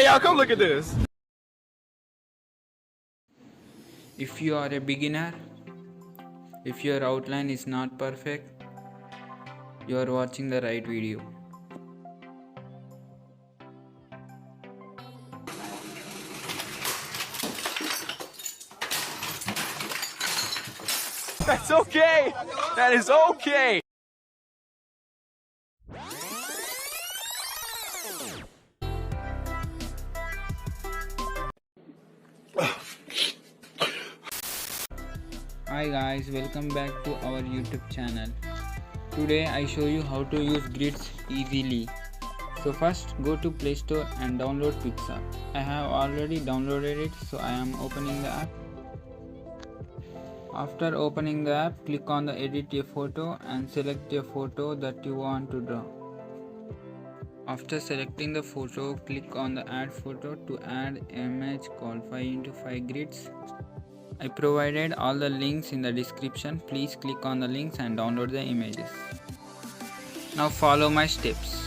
Hey, y'all, come look at this. If you are a beginner, if your outline is not perfect, you are watching the right video. That's okay. That is okay. Hi guys, welcome back to our YouTube channel. Today I show you how to use grids easily. So first go to Play Store and download Pixar. I have already downloaded it, so I am opening the app. After opening the app, click on the edit a photo and select a photo that you want to draw. After selecting the photo, click on the add photo to add image called 5x5 grids. I provided all the links in the description. Please click on the links and download the images. Now follow my steps.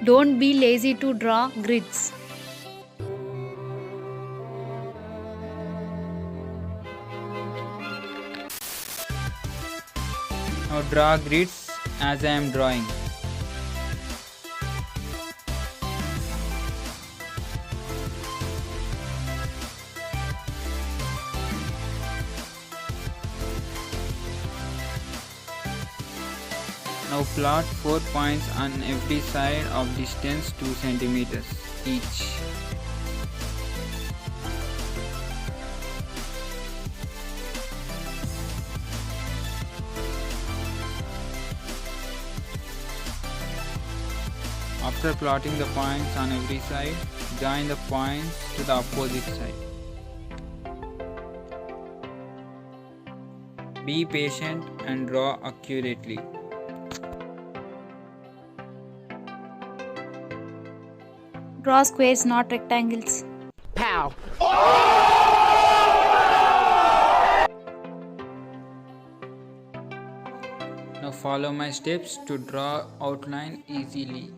Don't be lazy to draw grids. Now draw grids as I am drawing. Now plot 4 points on every side of distance 2 cm each. After plotting the points on every side, join the points to the opposite side. Be patient and draw accurately. Draw squares, not rectangles. Pow. Now follow my steps to draw outline easily.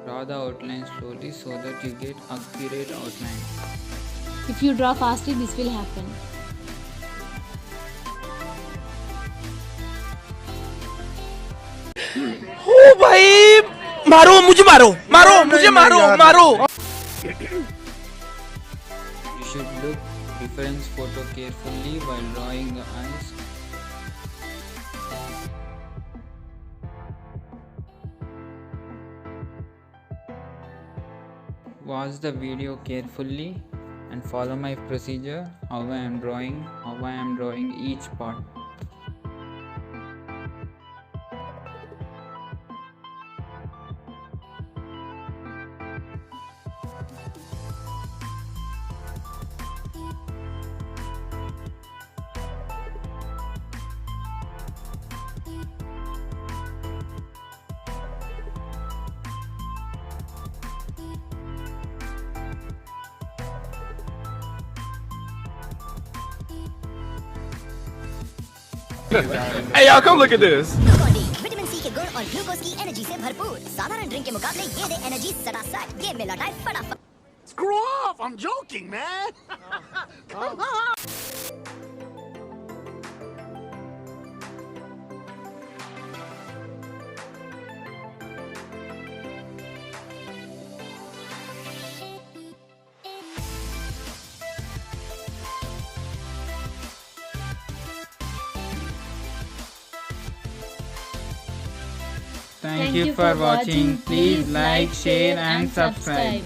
Draw the outline slowly so that you get accurate outline. If you draw fastly, this will happen. ओ भाई, मारो मुझे, मारो. You should look reference photo carefully while drawing the eyes. Watch the video carefully and follow my procedure, how I am drawing each part. Hey, y'all, come look at this. Vitamin C के गुण और glucose की energy से भरपूर साधारण drink के मुकाबले ये दे एनर्जी सटासट गेम में लौटाए फटाफट. Screw off! I'm joking, man. Thank you for watching. Please like, share and subscribe.